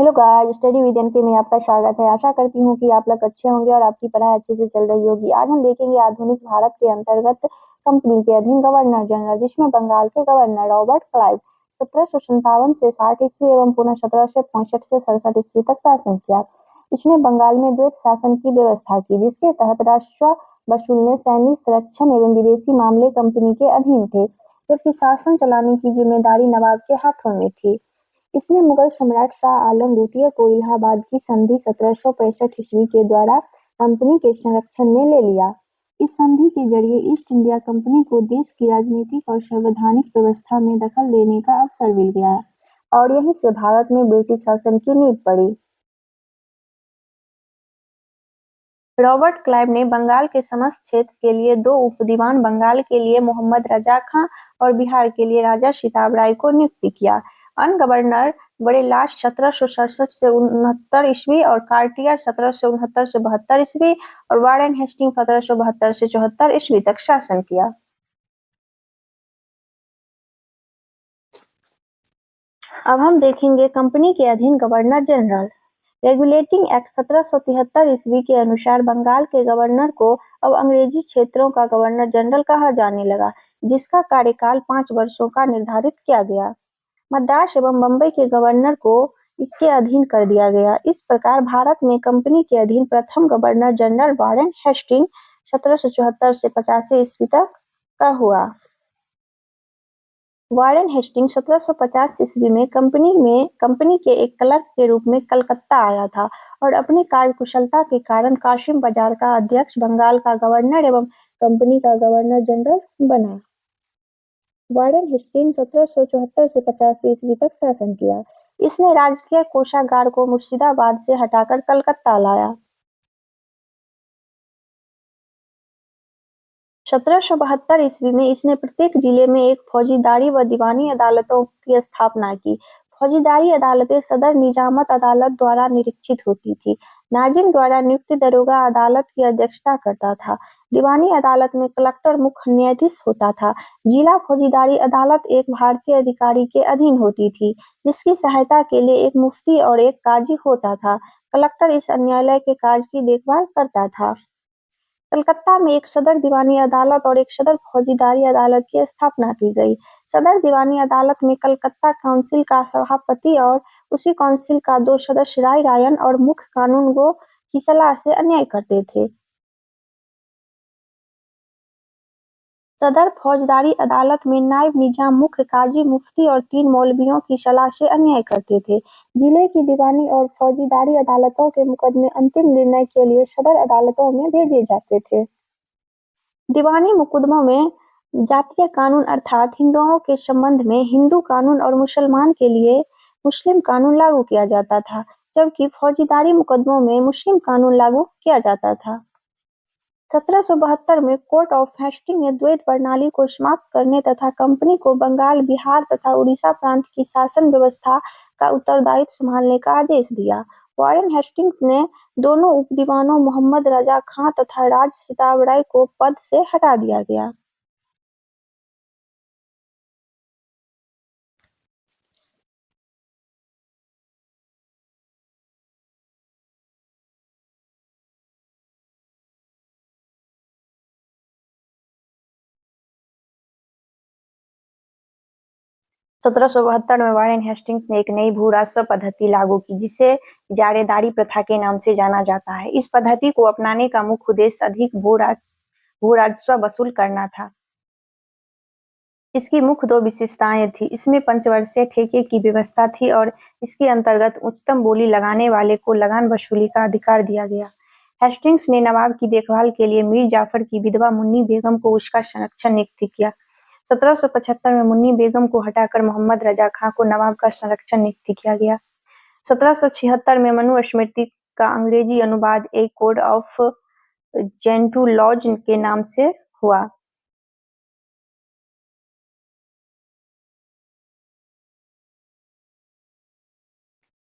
Hello guys, study with NK में आपका स्वागत है। आशा करती हूँ कि आप लोग अच्छे होंगे और आपकी पढ़ाई अच्छे से चल रही होगी। आज हम देखेंगे आधुनिक भारत के अंतर्गत कंपनी के अधीन गवर्नर जनरल, जिसमें बंगाल के गवर्नर रॉबर्ट क्लाइव 1757 से 60 ईस्वी एवं पुनः 1765 से 67 ईस्वी तक शासन किया। इसने बंगाल में द्वैत शासन की व्यवस्था की, जिसके तहत राजस्व वसूलने, सैनिक संरक्षण एवं विदेशी मामले कंपनी के अधीन थे, जबकि शासन चलाने की जिम्मेदारी नवाब के हाथों में थी। इसने मुगल सम्राट शाह आलम द्वितीय को इलाहाबाद की संधि 1765 ईस्वी के द्वारा कंपनी के संरक्षण में ले लिया। इस संधि के जरिए ईस्ट इंडिया कंपनी को देश की राजनीतिक और संवैधानिक व्यवस्था में दखल देने का अवसर मिल गया और यहीं से भारत में ब्रिटिश शासन की नींव पड़ी। रॉबर्ट क्लाइव ने बंगाल के समस्त क्षेत्र के लिए 2 उपदीवान, बंगाल के लिए मोहम्मद रजा खां और बिहार के लिए राजा सिताब राय को नियुक्त किया। अन्य गवर्नर बड़े लाट 1767 से 69 ईस्वी और कार्टियर 1769 से 72 ईस्वी और वारेन हेस्टिंग 1772 से 74 ईस्वी तक शासन किया। अब हम देखेंगे कंपनी के अधीन गवर्नर जनरल। रेगुलेटिंग एक्ट 1773 ईस्वी के अनुसार बंगाल के गवर्नर को अब अंग्रेजी क्षेत्रों का गवर्नर जनरल कहा जाने लगा, जिसका कार्यकाल 5 वर्षों का निर्धारित किया गया। मद्रास एवं बम्बई के गवर्नर को इसके अधीन कर दिया गया। इस प्रकार भारत में कंपनी के अधीन प्रथम गवर्नर जनरल वारेन हेस्टिंग 1774 से 85 ईस्वी तक का हुआ। वारेन हेस्टिंग्स 1750 ईस्वी में कंपनी के एक क्लर्क के रूप में कलकत्ता आया था और अपनी कार्यकुशलता के कारण कासिम बाजार का अध्यक्ष, बंगाल का गवर्नर एवं कंपनी का गवर्नर जनरल बना। वारेन हेस्टिंग्स 1774 से 85 ईस्वी तक शासन किया। इसने राजकीय कोषागार को मुर्शिदाबाद से हटाकर कलकत्ता लाया। 1772 ईस्वी में इसने प्रत्येक जिले में एक फौजदारी व दीवानी अदालतों की स्थापना की। फौजदारी अदालतें सदर निजामत अदालत द्वारा निरीक्षित होती थी। नाजिम द्वारा नियुक्त दरोगा अदालत की अध्यक्षता करता था। दीवानी अदालत में कलेक्टर मुख्य न्यायाधीश होता था। जिला फौजदारी अदालत एक भारतीय अधिकारी के अधीन होती थी, जिसकी सहायता के लिए एक मुफ्ती और एक काजी होता था। कलेक्टर इस न्यायालय के कार्य की देखभाल करता था। कलकत्ता में एक सदर दीवानी अदालत और एक सदर फौजदारी अदालत की स्थापना की गई। सदर दीवानी अदालत में कलकत्ता काउंसिल का सभापति और उसी काउंसिल का 2 सदस्य राय रायन और मुख्य कानूनगो की सलाह से अन्याय करते थे। सदर फौजदारी अदालत में नायब निजाम, मुख्य काजी, मुफ्ती और 3 मौलवियों की सलाह से अन्याय करते थे। जिले की दीवानी और फौजदारी अदालतों के मुकदमे अंतिम निर्णय के लिए सदर अदालतों में भेजे जाते थे। दीवानी मुकदमों में जातीय कानून अर्थात हिंदुओं के संबंध में हिंदू कानून और मुसलमान के लिए मुस्लिम कानून लागू किया जाता था, जबकि फौजदारी मुकदमों में मुस्लिम कानून लागू किया जाता था। 1772 में कोर्ट ऑफ हेस्टिंग ने द्वैत प्रणाली को समाप्त करने तथा कंपनी को बंगाल, बिहार तथा उड़ीसा प्रांत की शासन व्यवस्था का उत्तरदायित्व संभालने का आदेश दिया। वारेन हेस्टिंग्स ने दोनों उपदीवानों मोहम्मद रजा खां तथा राज सिताब राय को पद से हटा दिया गया। सत्रह सौ बहत्तर में वारेन हेस्टिंग्स ने एक नई भू राजस्व पद्धति लागू की, जिसे इजारेदारी प्रथा के नाम से जाना जाता है। इस पद्धति को अपनाने का मुख्य उद्देश्य अधिक भू राजस्व वसूल करना था। इसकी मुख्य 2 विशेषताएं थी। इसमें पंचवर्षीय ठेके की व्यवस्था थी और इसके अंतर्गत उच्चतम बोली लगाने वाले को लगान वसूली का अधिकार दिया गया। हेस्टिंग्स ने नवाब की देखभाल के लिए मीर जाफर की विधवा मुन्नी बेगम को उसका संरक्षण नियुक्त किया। 1775 में मुन्नी बेगम को हटाकर मोहम्मद रजा खां को नवाब का संरक्षण नियुक्त किया गया। 1776 में मनुस्मृति का अंग्रेजी अनुवाद ए कोड ऑफ जेंटू लॉज के नाम से हुआ।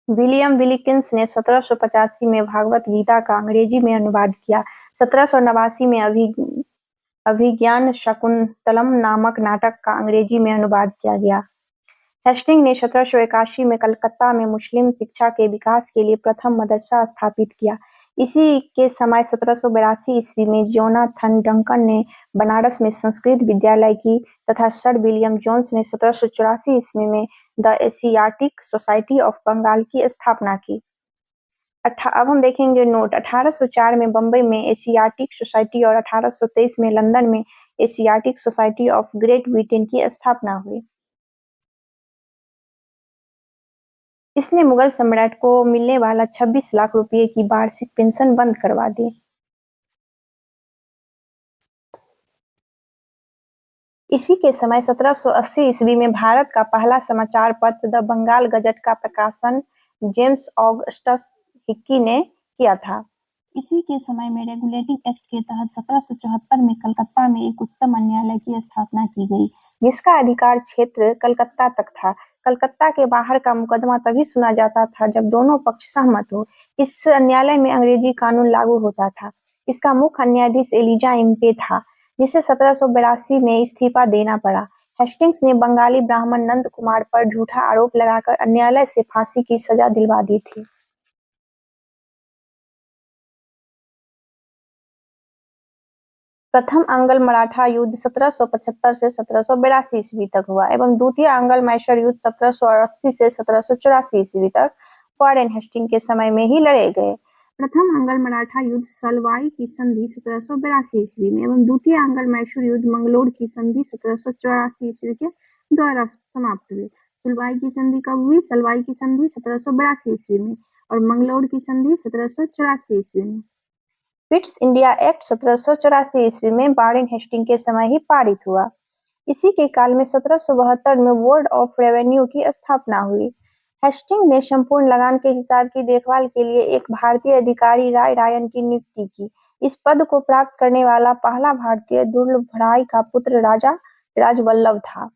विलियम विलिकिंस ने 1785 में भागवत गीता का अंग्रेजी में अनुवाद किया। 1789 में अभिज्ञान शकुंतलम नामक नाटक का अंग्रेजी में अनुवाद किया गया। हेस्टिंग ने 1781 में कलकत्ता में मुस्लिम शिक्षा के विकास के लिए प्रथम मदरसा स्थापित किया। इसी के समय 1782 ईस्वी में जोनाथन डंकन ने बनारस में संस्कृत विद्यालय की तथा सर विलियम जोन्स ने 1784 ईस्वी में the Asiatic Society of Bengal की स्थापना की। अब हम देखेंगे नोट। 1804 में बंबई में एशियाटिक सोसाइटी और 1823 में लंदन में Asiatic Society of great Britain की स्थापना हुई। इसने मुगल सम्राट को मिलने वाला 26 लाख रुपए की वार्षिक पेंशन बंद करवा दी। इसी के समय 1780 ईस्वी में भारत का पहला समाचार पत्र द बंगाल गजट का प्रकाशन जेम्स ऑगस्टस हिक्की ने किया था। इसी के समय में रेगुलेटिंग एक्ट के तहत 1774 में कलकत्ता में एक उच्चतम न्यायालय की स्थापना की गई, जिसका अधिकार क्षेत्र कलकत्ता तक था। कलकत्ता के बाहर का मुकदमा तभी सुना जाता था जब दोनों पक्ष सहमत हो। इस न्यायालय में अंग्रेजी कानून लागू होता था। इसका मुख्य न्यायाधीश एलिजा इम्पे था, जिसे 1782 में इस्तीफा देना पड़ा। हेस्टिंग्स ने बंगाली ब्राह्मण नंद कुमार पर झूठा आरोप लगाकर न्यायालय से फांसी की सजा दिलवा दी थी। प्रथम आंग्ल-मराठा युद्ध 1775 से 1782 ईस्वी तक हुआ एवं द्वितीय आंग्ल-मैसूर युद्ध 1780 से 1784 ईस्वी तक वॉरेन हेस्टिंग के समय में ही लड़े गए। प्रथम आंग्ल-मराठा युद्ध सलवाई की संधि 1782 ईस्वी में एवं द्वितीय आंग्ल-मैसूर युद्ध मंगलोर की संधि 1784 ईस्वी के द्वारा समाप्त हुए। सलवाई की संधि कब हुई? सलवाई की संधि 1782 ईस्वी में और मंगलोर की संधि 1784 ईस्वी में। ईस्ट इंडिया एक्ट 1784 ईस्वी में वॉरेन हेस्टिंग के समय ही पारित हुआ। इसी के काल में 1772 में बोर्ड ऑफ रेवेन्यू की स्थापना हुई। हेस्टिंग ने संपूर्ण लगान के हिसाब की देखभाल के लिए एक भारतीय अधिकारी राय रायन की नियुक्ति की। इस पद को प्राप्त करने वाला पहला भारतीय दुर्लभ राय का पुत्र राजा राजवल्लभ था।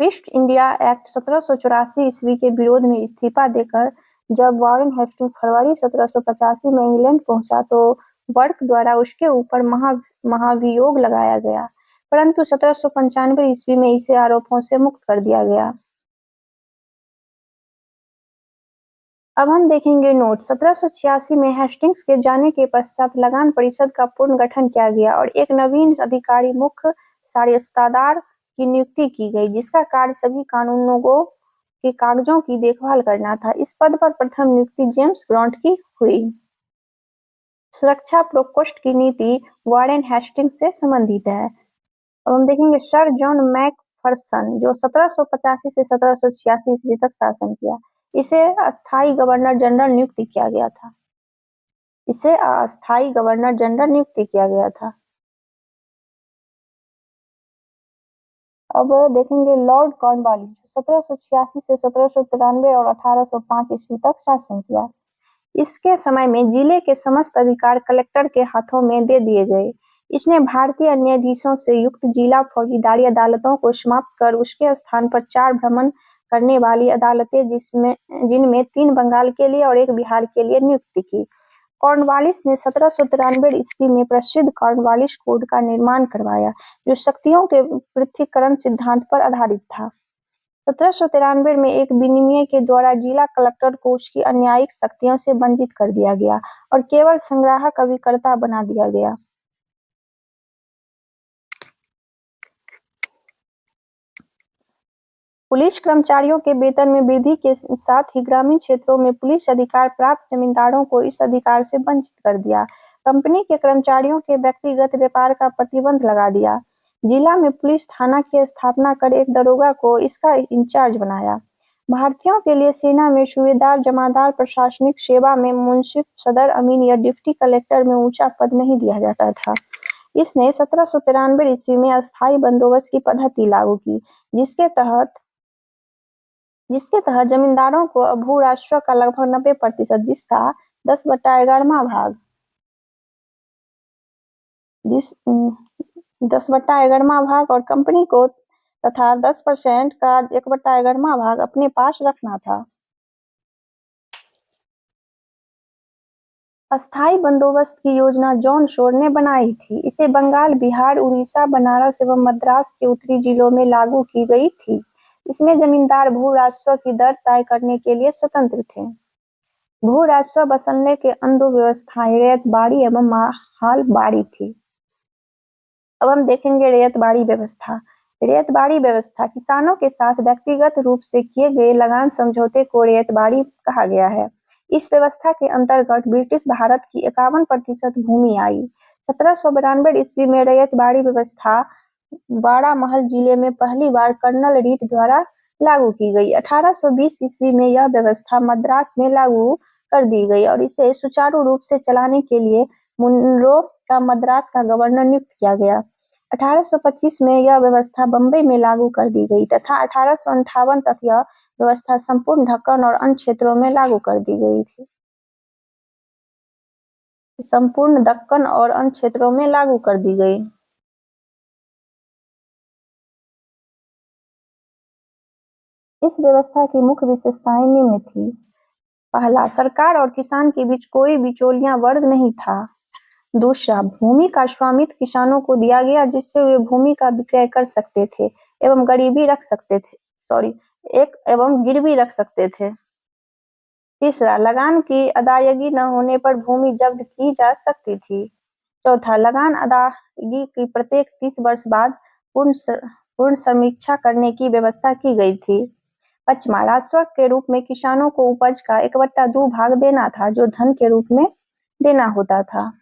ईस्ट इंडिया एक्ट 1784 ईस्वी के विरोध में इस्तीफा देकर जब वॉरेन हेस्टिंग फरवरी 1785 में इंग्लैंड पहुंचा तो बर्क द्वारा उसके ऊपर महाभियोग लगाया गया, परंतु 1795 ईस्वी में इसे आरोपों से मुक्त कर दिया गया। अब हम देखेंगे नोट। 1786 में हेस्टिंग्स के जाने के पश्चात लगान परिषद का पुनर्गठन किया गया और एक नवीन अधिकारी मुख्य सारिस्तादार की नियुक्ति की गई, जिसका कार्य सभी कानूनों के कागजों की देखभाल करना था। इस पद पर प्रथम नियुक्ति जेम्स ग्रांट की हुई। सुरक्षा प्रकोष्ठ की नीति वॉरेन हेस्टिंग्स से संबंधित है। अब हम देखेंगे सर जॉन मैकफरसन, जो 1785 से 1786 ईस्वी तक शासन किया। इसे अस्थायी गवर्नर जनरल नियुक्त किया गया था। अब देखेंगे लॉर्ड कॉर्नवालिस, 1786 से 1793 और 1805 ईस्वी तक शासन किया। इसके समय में जिले के समस्त अधिकार कलेक्टर के हाथों में दे दिए गए। इसने भारतीय न्यायाधीशों से युक्त जिला फौजदारी अदालतों को समाप्त कर उसके स्थान पर 4 भ्रमण करने वाली अदालतें जिनमें 3 बंगाल के लिए और 1 बिहार के लिए नियुक्त की। कॉर्नवालिस ने 1793 ईस्वी में प्रसिद्ध कॉर्नवालिस कोड का निर्माण करवाया, जो शक्तियों के पृथक्करण सिद्धांत पर आधारित था। 1793 में एक विनिमय के द्वारा जिला कलेक्टर को उसकी न्यायिक शक्तियों से वंचित कर दिया गया और केवल संग्राहक अभिकर्ता बना दिया गया। पुलिस कर्मचारियों के वेतन में वृद्धि के साथ ही ग्रामीण क्षेत्रों में पुलिस अधिकार प्राप्त जमींदारों को इस अधिकार से वंचित कर दिया। कंपनी के कर्मचारियों के व्यक्तिगत व्यापार का प्रतिबंध लगा दिया। जिला में पुलिस थाना की स्थापना कर एक दरोगा को इसका इंचार्ज बनाया। भारतीयों के लिए सेना में सूबेदार, जमादार, प्रशासनिक सेवा में मुंसिफ, सदर अमीन या डिप्टी कलेक्टर में ऊंचा पद नहीं दिया जाता था। इसने 1793 ईस्वी में अस्थायी बंदोबस्त की पद्धति लागू की, जिसके तहत जमींदारों को भू राजस्व का लगभग 90%, जिसका 10/11वां भाग 10/11वां भाग और कंपनी को तथा 10% का 1/11वां भाग अपने पास रखना था। अस्थायी बंदोबस्त की योजना जॉन शोर ने बनाई थी। इसे बंगाल, बिहार, उड़ीसा, बनारस एवं मद्रास के उत्तरी जिलों में लागू की गई थी। इसमें जमींदार भू राजस्व की दर तय करने के लिए स्वतंत्र थे। भू राजस्व वसूलने के अन्य दो व्यवस्थाएं रैयत बाड़ी एवं माहल बाड़ी थी। अब हम देखेंगे रैयत बाड़ी व्यवस्था। रैयत बाड़ी व्यवस्था किसानों के साथ व्यक्तिगत रूप से किए गए लगान समझौते को रैयत बाड़ी कहा गया है। इस व्यवस्था के अंतर्गत ब्रिटिश भारत की 51% भूमि आई। 1792 ईस्वी में रैयत बाड़ी व्यवस्था बारामहल जिले में पहली बार कर्नल रीड द्वारा लागू की गई। 1820 ईस्वी में यह व्यवस्था मद्रास में लागू कर दी गई और इसे सुचारू रूप से चलाने के लिए मुनरो का मद्रास का गवर्नर नियुक्त किया गया। 1825 में यह व्यवस्था बंबई में लागू कर दी गई तथा 1858 तक यह व्यवस्था संपूर्ण दक्कन और अन्य क्षेत्रों में लागू कर दी गई थी। संपूर्ण दक्कन और अन्य क्षेत्रों में लागू कर दी गई। इस व्यवस्था की मुख्य विशेषताएं निम्न थी। पहला, सरकार और किसान के बीच कोई बिचौलिया वर्ग नहीं था। दूसरा, भूमि का स्वामित्व किसानों को दिया गया जिससे वे भूमि का विक्रय कर सकते थे एवं गिरवी रख सकते थे। तीसरा, लगान की अदायगी न होने पर भूमि जब्त की जा सकती थी। चौथा, लगान अदायगी की प्रत्येक 30 वर्ष बाद पूर्ण समीक्षा करने की व्यवस्था की गई थी। पचमा, राजस्व के रूप में किसानों को उपज का 1/2 भाग देना था जो धन के रूप में देना होता था।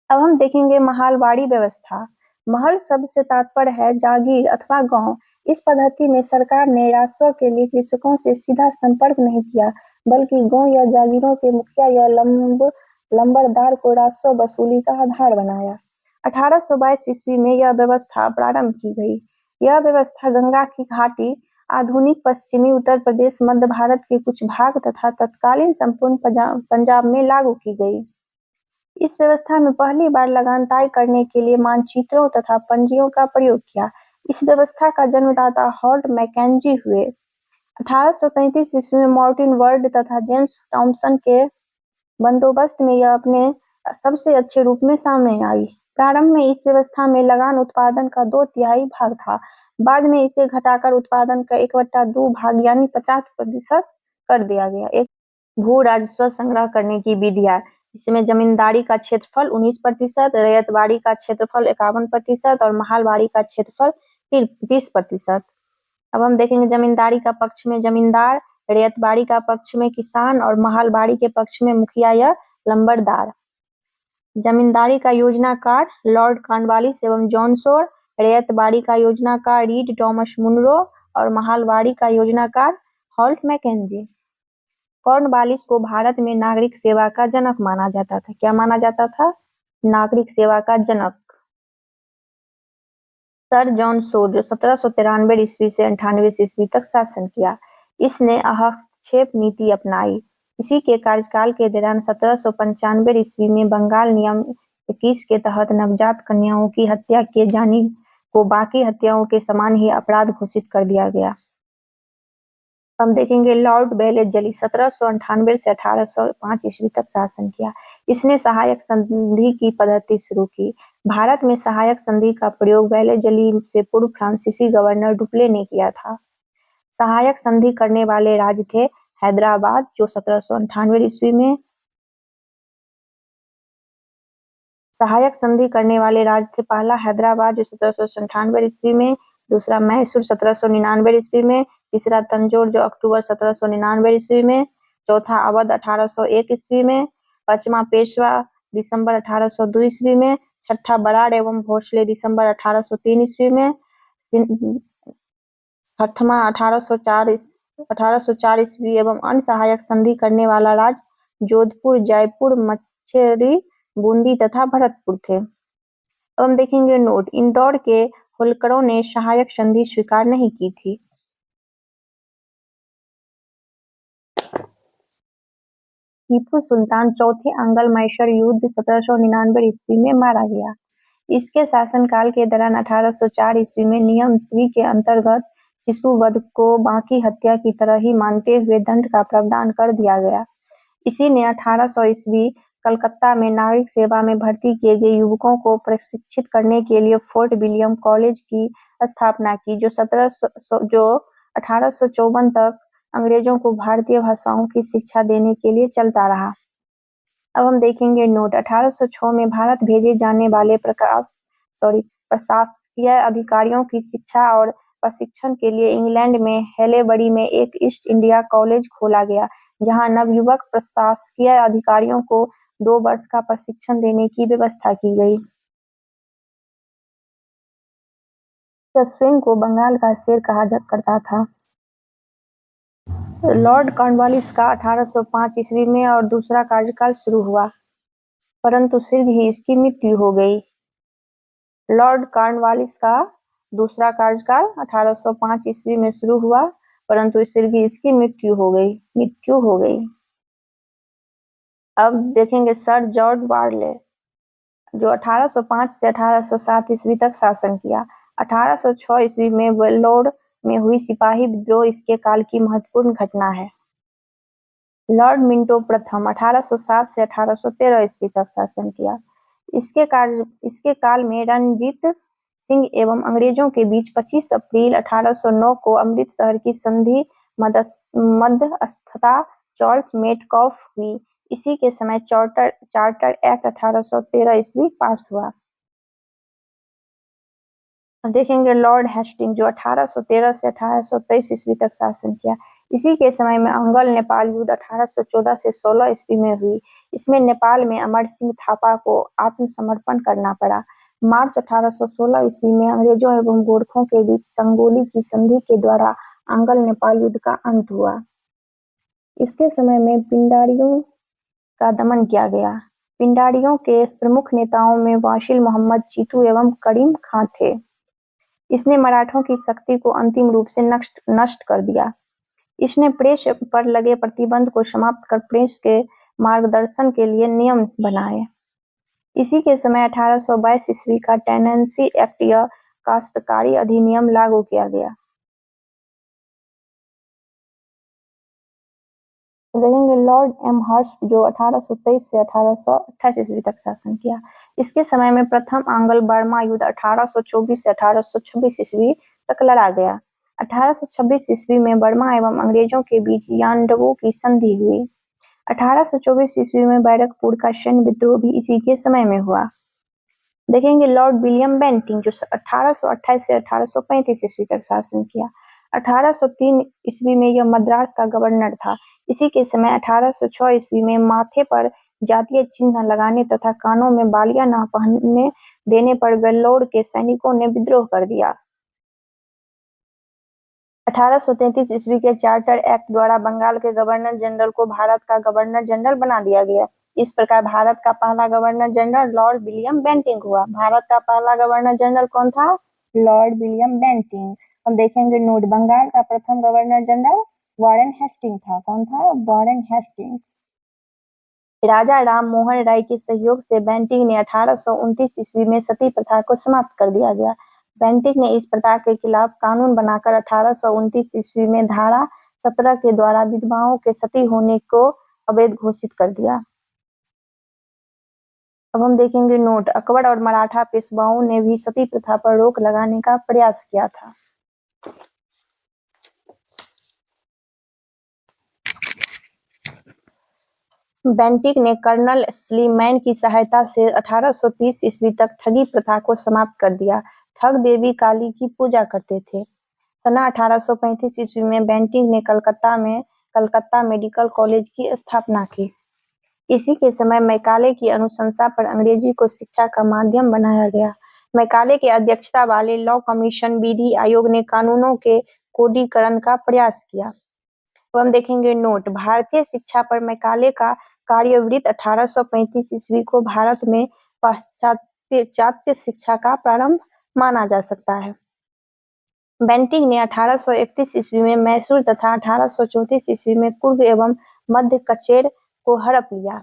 अब हम देखेंगे महालवाड़ी व्यवस्था। महल शब्द से तात्पर्य है जागीर अथवा गांव। इस पद्धति में सरकार ने राजस्व के लिए कृषकों से सीधा संपर्क नहीं किया बल्कि गांव या जागीरों के मुखिया या लंबरदार को राजस्व वसूली का आधार बनाया। 1822 ईस्वी में यह व्यवस्था प्रारंभ की गई। यह व्यवस्था गंगा की घाटी, आधुनिक पश्चिमी उत्तर प्रदेश, मध्य भारत के कुछ भाग तथा तत्कालीन संपूर्ण पंजाब में लागू की गई। इस व्यवस्था में पहली बार लगान तय करने के लिए मानचित्रों तथा पंजियों का प्रयोग किया। इस व्यवस्था का जन्मदाता हॉल्ट मैकेंजी हुए। 1833 ईस्वी में मार्टिन वर्ड तथा जेम्स थॉमसन के बंदोबस्त में यह अपने सबसे अच्छे रूप में सामने आई। प्रारंभ में इस व्यवस्था में लगान उत्पादन का 2/3 भाग था। बाद में इसे घटाकर उत्पादन का 1/2 भाग यानी 50% कर दिया गया। एक भू राजस्व संग्रह करने की विधियां, इसमें जमींदारी का क्षेत्रफल 19%, रैयत बाड़ी का क्षेत्रफल 51% और महालबाड़ी का क्षेत्रफल 30%। अब हम देखेंगे जमींदारी का पक्ष में जमींदार, रैयत बाड़ी का पक्ष में किसान और महालबाड़ी के पक्ष में मुखिया या लंबरदार। जमींदारी का योजनाकार लॉर्ड कॉर्नवालिस एवं जॉन शोर, रैयत बाड़ी का योजनाकार रीड थॉमस मुनरो और महालबाड़ी का योजनाकार हॉल्ट मैकेंजी। कॉर्नवालिस को भारत में नागरिक सेवा का जनक माना जाता था। क्या माना जाता था? नागरिक सेवा का जनक। सर जॉन शोर जो 1793 ईस्वी से 98 ईस्वी तक शासन किया, इसने हस्तक्षेप नीति अपनाई। इसी के कार्यकाल के दौरान 1795 ईस्वी में बंगाल नियम 21 के तहत नवजात कन्याओं की हत्या किए जाने को बाकी हत्याओं के समान ही अपराध घोषित कर दिया गया। हम देखेंगे लॉर्ड वेलेजली 1798 से 1805 ईस्वी तक शासन किया। इसने सहायक संधि की पद्धति शुरू की। भारत में सहायक संधि का प्रयोग वेलेजली से पूर्व फ्रांसीसी गवर्नर डुप्ले ने किया था। सहायक संधि करने वाले राज्य थे हैदराबाद जो 1798 ईस्वी में सहायक संधि करने वाले राज्य थे। पहला हैदराबाद जो 1798 ईस्वी में, दूसरा मैसूर 1799 ईस्वी में, तीसरा तंजौर जो अक्टूबर 1799 ईस्वी में, चौथा अवध 1801 ईस्वी में, पांचवा पेशवा दिसंबर 1802 ईस्वी में, छठा बराड़ एवं भोसले दिसंबर 1803 ईस्वी में, छठवां 1804 ईस्वी एवं अन्य सहायक संधि करने वाला राज्य जोधपुर, जयपुर, मच्छरी, बूंदी तथा भरतपुर थे। अब हम देखेंगे नोट। इंदौर के होलकरों ने सहायक संधि स्वीकार नहीं की थी। टीपू सुल्तान चौथे अंगल मैसूर युद्ध 1799 ईस्वी में मारा गया। इसके शासनकाल के दौरान 1804 ईस्वी में नियम 3 के अंतर्गत शिशु वध को बाकी हत्या की तरह ही मानते हुए दंड का प्रावधान कर दिया गया। इसी ने 1800 ईस्वी कलकत्ता में नागरिक सेवा में भर्ती किए गए युवकों को प्रशिक्षित करने के लिए फोर्ट विलियम कॉलेज की स्थापना की, जो 1854 तक अंग्रेजों को भारतीय भाषाओं की शिक्षा देने के लिए चलता रहा। अब हम देखेंगे नोट। 1806 में भारत भेजे जाने वाले प्रशासकीय अधिकारियों की शिक्षा और प्रशिक्षण के लिए इंग्लैंड में हेलेबरी में एक ईस्ट इंडिया कॉलेज खोला गया, जहां नवयुवक प्रशासकीय अधिकारियों को 2 वर्ष का प्रशिक्षण देने की व्यवस्था की गई। स्वयं को बंगाल का शेर कहा करता था। लॉर्ड कॉर्नवालिस का 1805 ईस्वी में और दूसरा कार्यकाल शुरू हुआ, परंतु शीघ्र ही इसकी मृत्यु हो गई। लॉर्ड कॉर्नवालिस का दूसरा कार्यकाल 1805 ईस्वी में शुरू हुआ, परंतु शीघ्र ही इसकी मृत्यु हो गई। अब देखेंगे सर जॉर्ज वारले, जो 1805 से 1807 ईस्वी तक शासन किया। 1806 ईस्वी में वेल्लोर में हुई सिपाही विद्रोह इसके काल की महत्वपूर्ण घटना है। लॉर्ड मिंटो प्रथम 1807 से 1813 ईस्वी तक शासन किया। इसके काल में रणजीत सिंह एवं अंग्रेजों के बीच 25 अप्रैल 1809 को अमृतसर की संधि मध्यस्थता चार्ल्स मेटकॉफ हुई। इसी के समय चार्टर एक्ट 1813 ईस्वी पास हुआ। देखेंगे लॉर्ड हेस्टिंग, जो 1813 से 1823 ईस्वी तक शासन किया। इसी के समय में अंगल नेपाल युद्ध 1814 से 16 ईस्वी में हुई। इसमें नेपाल में अमर सिंह थापा को आत्मसमर्पण करना पड़ा। मार्च 1816 ईस्वी में अंग्रेजों एवं गोरखों के बीच संगोली की संधि के द्वारा अंगल नेपाल युद्ध का अंत हुआ। इसके समय में पिंडारियों का दमन किया गया। पिंडारियों के प्रमुख नेताओं में वासिल मोहम्मद चीतू एवं करीम खां थे। इसने मराठों की शक्ति को अंतिम रूप से नष्ट कर दिया। इसने प्रेस पर लगे प्रतिबंध को समाप्त कर प्रेस के मार्गदर्शन के लिए नियम बनाए। इसी के समय 1822 ईस्वी का टेनेंसी एक्ट या काश्तकारी अधिनियम लागू किया गया। देखेंगे लॉर्ड एम हर्स्ट, जो 1823 से 1828 ईस्वी तक शासन किया। इसके समय में प्रथम आंग्ल बर्मा युद्ध 1824 से 1826 ईस्वी तक लड़ा गया। 1826 ईस्वी में बर्मा एवं अंग्रेजों के बीच यांडवू की संधि हुई। 1824 ईस्वी में बैरकपुर का सैन्य विद्रोह भी इसी के समय में हुआ। देखेंगे लॉर्ड विलियम बेंटिंग, जो 1828 से 1835 ईस्वी तक शासन किया। 1803 ईस्वी में यह मद्रास का गवर्नर था। इसी के समय 1806 ईस्वी में माथे पर जातीय चिन्ह लगाने तथा कानों में बालियां न पहनने देने पर वेल्लोर के सैनिकों ने विद्रोह कर दिया। 1833 ईस्वी के चार्टर एक्ट द्वारा बंगाल के गवर्नर जनरल को भारत का गवर्नर जनरल बना दिया गया। इस प्रकार भारत का पहला governor general lord William Bentinck हुआ। भारत का पहला गवर्नर जनरल कौन था? Lord William Bentinck. हम देखेंगे नोट। बंगाल का प्रथम गवर्नर जनरल वॉरेन हेस्टिंग था। कौन था? Warren Hasting. राजा राम मोहन राय के सहयोग से बेंटिंग ने 1829 ईस्वी में सती प्रथा को समाप्त कर दिया गया। बेंटिंग ने इस प्रथा के खिलाफ कानून बनाकर 1829 ईस्वी में धारा 17 के द्वारा विधवाओं के सती होने को अवैध घोषित कर दिया। अब हम देखेंगे नोट। अकबर और मराठा पेशवाओं ने भी सती प्रथा पर रोक लगाने का प्रयास किया था। बेंटिंग ने कर्नल स्लीमैन की सहायता से 1830 ईस्वी तक ठगी प्रथा को समाप्त कर दिया। ठग देवी काली की पूजा करते थे। सन 1835 ईस्वी में बेंटिंग ने कलकत्ता मेडिकल कॉलेज की स्थापना की। इसी के समय मैकाले की अनुशंसा पर अंग्रेजी को शिक्षा का माध्यम बनाया गया। मैकाले की अध्यक्षता वाले लॉ कमीशन विधि आयोग ने कानूनों के कोडीकरण का प्रयास किया। तो हम देखेंगे नोट। भारतीय शिक्षा पर मैकाले का कार्यवृत्त 1835 ईस्वी को भारत में पाश्चात्य शिक्षा का प्रारंभ माना जा सकता है। बेंटिंग ने 1831 ईस्वी में मैसूर तथा 1834 ईस्वी में कुर्ग एवं मध्य कचेर को हड़प लिया।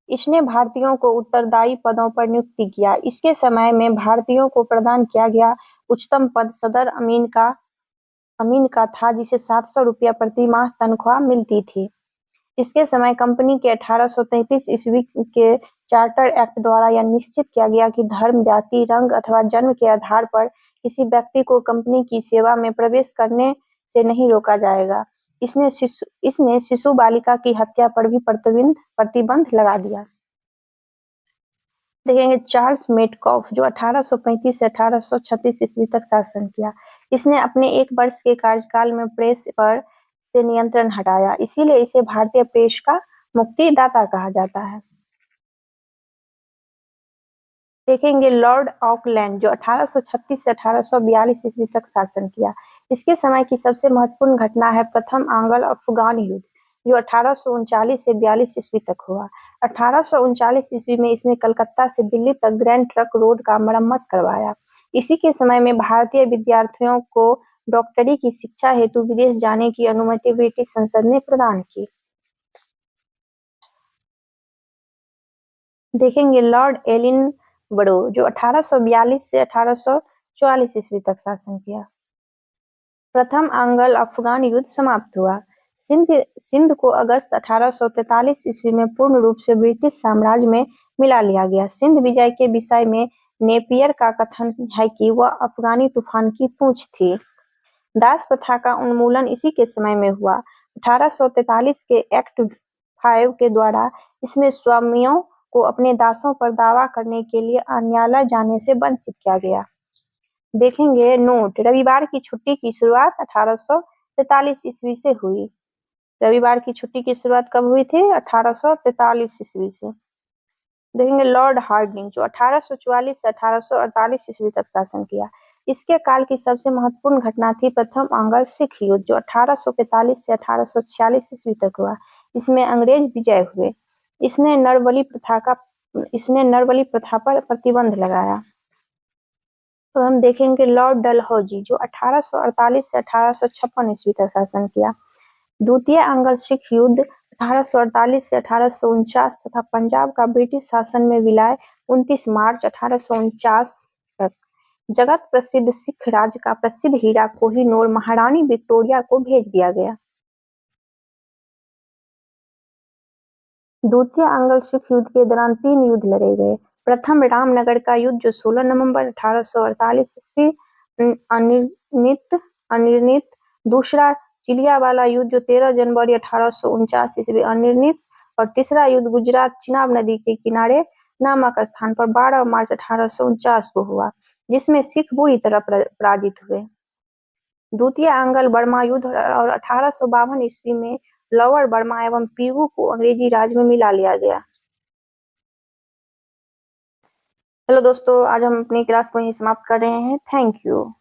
इसने भारतीयों को उत्तरदायी पदों पर नियुक्ति किया। इसके समय में भारतीयों को प्रदान किया गया उच्चतम पद सदर अमीन का था, जिसे 700 रुपया प्रति माह तनख्वाह मिलती थी। इसके समय कंपनी के 1833 ईस्वी के चार्टर एक्ट द्वारा यह निश्चित किया गया कि धर्म, जाति, रंग अथवा जन्म के आधार पर किसी व्यक्ति को कंपनी की सेवा में प्रवेश करने से नहीं रोका जाएगा। इसने शिशु बालिका की हत्या पर भी प्रतिबंध लगा दिया। देखेंगे चार्ल्स मेटकॉफ, जो 1835 से 1836 ईस्वी तक शासन किया। इसने अपने 1 वर्ष के कार्यकाल में प्रेस पर से नियंत्रण हटाया, इसीलिए इसे भारतीय प्रेस का मुक्तिदाता कहा जाता है। देखेंगे लॉर्ड ऑकलैंड, जो 1836 से 1842 ईस्वी तक शासन किया। इसके समय की सबसे महत्वपूर्ण घटना है प्रथम आंग्ल-अफगान युद्ध, जो 1839 से 42 ईस्वी तक हुआ। 1839 ईस्वी में इसने कलकत्ता से दिल्ली तक ग्रैंड ट्रंक रोड का मरम्मत करवाया। इसी के समय में भारतीय विद्यार्थियों को डॉक्टरी की शिक्षा हेतु विदेश जाने की अनुमति ब्रिटिश संसद ने प्रदान की। देखेंगे लॉर्ड एलिनबरो, जो 1842 से 1844 ईस्वी तक शासन किया। प्रथम आंग्ल-अफगान युद्ध समाप्त हुआ। सिंध को अगस्त 1843 ईस्वी में पूर्ण रूप से ब्रिटिश साम्राज्य में मिला लिया गया। सिंध विजय के विषय में नेपियर का कथन है कि वह अफगानी तूफान की पूंछ थी। दास प्रथा का उन्मूलन इसी के समय में हुआ। 1843 के एक्ट 5 के द्वारा इसमें स्वामियों को अपने दासों पर दावा करने के लिए न्यायालय जाने से वंचित किया गया। देखेंगे नोट, रविवार की छुट्टी की शुरुआत 1843 ईस्वी से हुई। रविवार की छुट्टी की शुरुआत कब हुई थी? 1843 ईस्वी से। देखेंगे लॉर्ड हार्डिंग, जो 1844 से 1848 ईस्वी तक शासन किया। इसके काल की सबसे महत्वपूर्ण घटना थी प्रथम आंग्ल सिख युद्ध, जो 1845 से 1846 ईस्वी तक हुआ। इसमें अंग्रेज विजय हुए। इसने नरबलि प्रथा पर प्रतिबंध लगाया। तो हम देखेंगे लॉर्ड डलहौजी, जो 1848 से 1856 ईस्वी तक शासन किया। द्वितीय आंग्ल सिख युद्ध 1848 से 1849 तथा पंजाब का ब्रिटिश शासन में विलय 29 मार्च 1849 तक। जगत प्रसिद्ध सिख राज्य का प्रसिद्ध हीरा कोहिनूर महारानी विक्टोरिया को भेज दिया गया। द्वितीय आंग्ल सिख युद्ध के दौरान 3 युद्ध लड़े गए। प्रथम रामनगर का युद्ध, जो 16 नवंबर 1848 ईस्वी अनिर्णित। दूसरा चिलियावाला युद्ध, जो 13 जनवरी 1849 ईस्वी अनिर्णित। और तीसरा युद्ध गुजरात चिनाब नदी के किनारे नामक स्थान पर 12 मार्च 1849 को हुआ, जिसमें सिख बुरी तरह पराजित हुए। द्वितीय आंग्ल बर्मा युद्ध और 1852 ईस्वी में लोअर बर्मा एवं पीवू को अंग्रेजी राज में मिला लिया गया। हेलो दोस्तों, आज हम अपनी क्लास को यहीं समाप्त कर रहे हैं। Thank you.